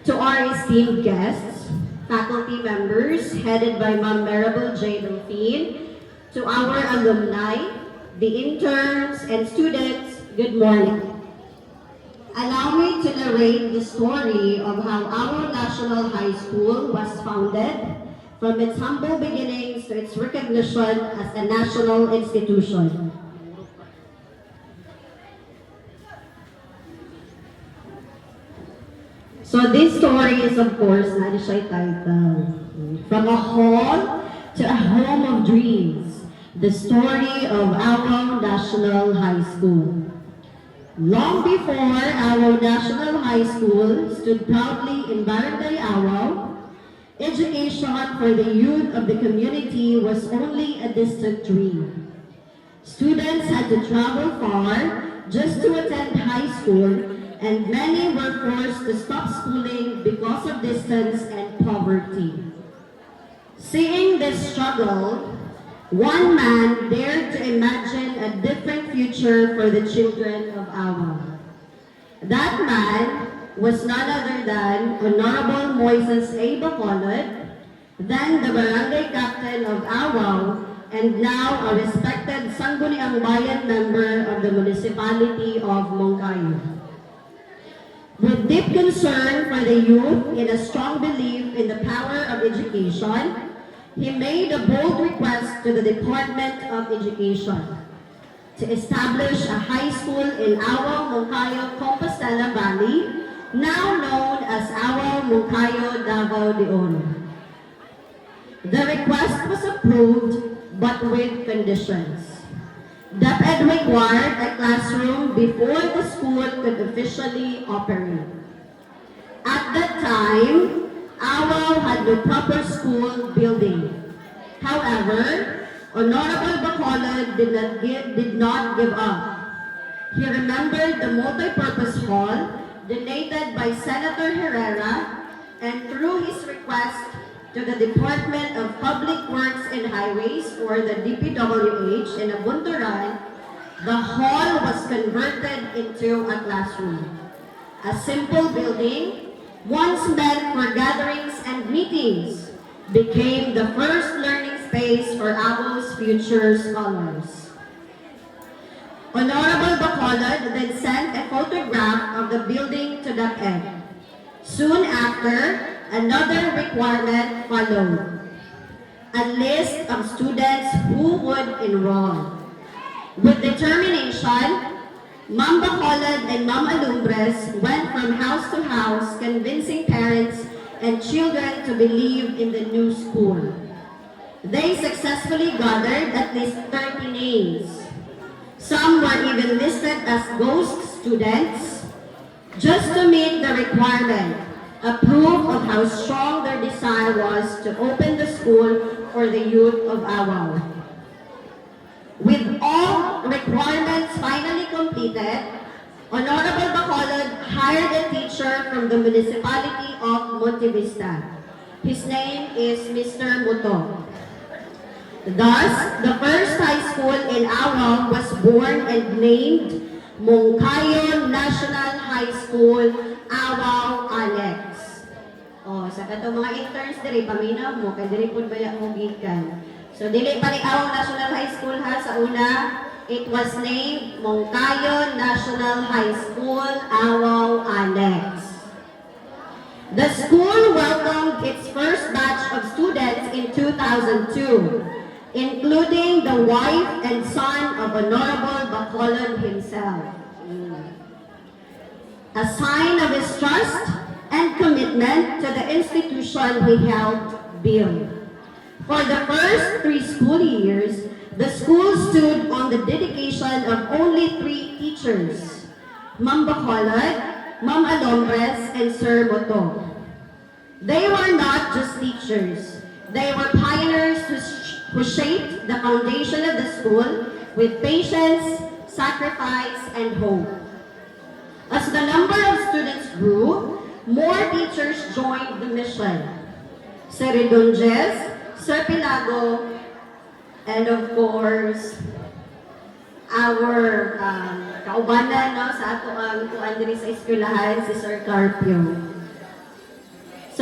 To our esteemed guests, faculty members headed by Ma'am Maribel J. Delphine, to our alumni, the interns, and students, good morning. Allow me to narrate the story of how our National High School was founded, from its humble beginnings to its recognition as a national institution. So this story is, of course, not siya title. From a hall to a home of dreams, the story of our National High School. Long before our National High School stood proudly in Barangay Awao, education for the youth of the community was only a distant dream. Students had to travel far just to attend high school, and many were forced to stop schooling because of distance and poverty. Seeing this struggle, one man dared to imagine a different future for the children of Awao. That man was none other than Honorable Moises A. Bacolod, then the barangay captain of Awao, and now a respected Sangguniang Bayan member of the municipality of Moncayo. With deep concern for the youth and a strong belief in the power of education, he made a bold request to the Department of Education to establish a high school in Awao, Moncayo, Compostela Valley, now known as Awao, Moncayo, Davao de Oro. The request was approved, but with conditions. DepEd required a classroom before the school could officially operate. At that time, Awao had no proper school building. However, Honorable Bacolod did not give up. He remembered the multi-purpose hall donated by Senator Herrera, and through his request to the Department of Public Works and Highways, or the DPWH, in Abunturan, the hall was converted into a classroom. A simple building, once meant for gatherings and meetings, became the first learning space for Awao's future scholars. Honorable Bacolod then sent a photograph of the building to DepEd. Soon after, another requirement followed: a list of students who would enroll. With determination, Ma'am Bacolod and Ma'am Alumbres went from house to house convincing parents and children to believe in the new school. They successfully gathered at least 30 names. Some were even listed as ghost students just to meet the requirement, a proof of how strong their desire was to open the school for the youth of Awao. With all requirements finally completed, Honorable Bacolod hired a teacher from the municipality of Monte Vista. His name is Mr. Muto. Thus, the first high school in Awao was born and named Moncayo National High School, Awao Annex. Oh, sa kato mga interns diri paminaw mo kay diri pud baya mo gikan. So dili pa ni Awao National High School ha sa una. It was named Moncayo National High School, Awao Annex. The school welcomed its first batch of students in 2002, including the wife and son of Honorable Bacolod himself. A sign of his trust and commitment to the institution he helped build. For the first 3 school years, the school stood on the dedication of only 3 teachers: Ma'am Bacolod, Ma'am Alumbres, and Sir Moto. They were not just teachers. They were pioneers who shaped the foundation of the school with patience, sacrifice, and hope. As the number of students grew, more teachers joined the mission. Sir Redonges, Sir Pilago, and of course, our kaubanan no, sa ato ang kuan diri sa eskwelahan, si Sir Carpio.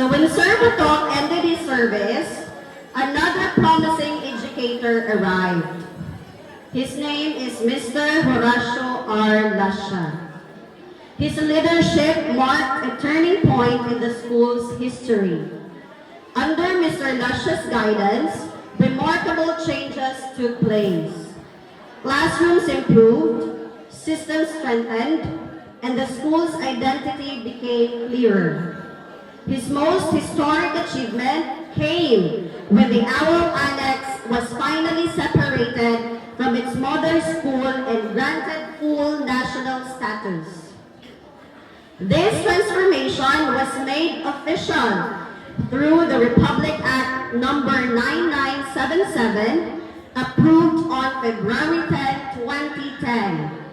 So when Sir Batok ended his service, another promising educator arrived. His name is Mr. Horacio R. Lasha. His leadership marked a turning point in the school's history. Under Mr. Lasha's guidance, remarkable changes took place. Classrooms improved, systems strengthened, and the school's identity became clearer. His most historic achievement came when the Owl Annex was finally separated from its mother school and granted full national status. This transformation was made official through the Republic Act number 9977, approved on February 10, 2010.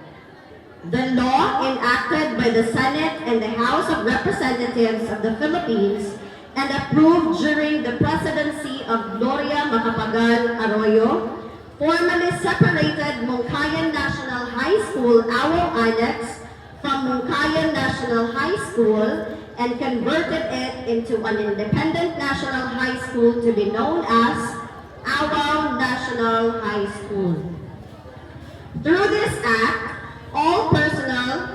The law enacted by the Senate and the House of Representatives of the Philippines and approved during the presidency of Gloria Macapagal Arroyo formally separated Mungkayan National High School Owl Annex from Mungkayan National High School and converted it into an independent national high school to be known as Owl National High School. Through this act, all personnel,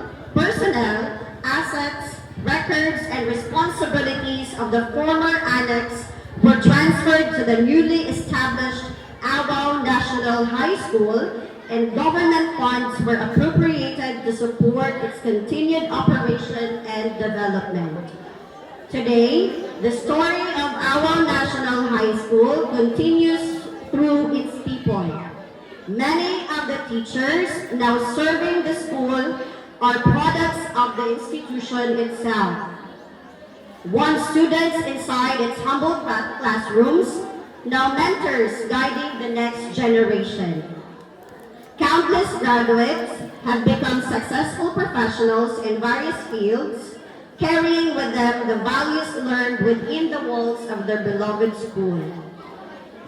assets, records, and responsibilities of the former annex were transferred to the newly established Owl National High School, and government funds were appropriated to support its continued operation and development. Today, the story of Owl National High School continues through its people. Many of the teachers now serving the school are products of the institution itself. Once students inside its humble classrooms, now mentors guiding the next generation. Countless graduates have become successful professionals in various fields, carrying with them the values learned within the walls of their beloved school.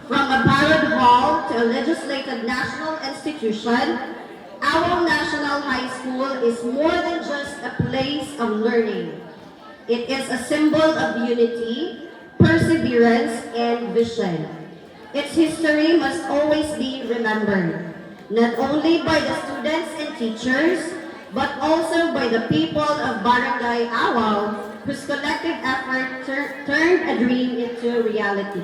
From a parade hall to a legislated national institution, Owl National High School is more than just a place of learning. It is a symbol of unity, perseverance, and vision. Its history must always be remembered, not only by the students and teachers, but also by the people of Barangay Owl, whose collective effort turned a dream into reality.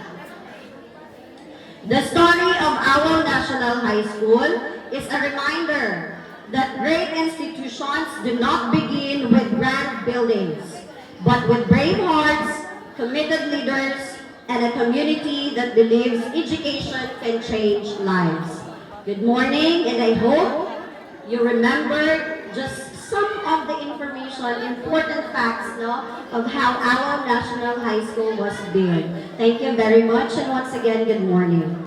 The story of Owl National High School is a reminder that great institutions do not begin with grand buildings, but with brave hearts, committed leaders, and a community that believes education can change lives. Good morning, and I hope you remember just some of the information, important facts, of how Owl National High School was built. Thank you very much, and once again, good morning.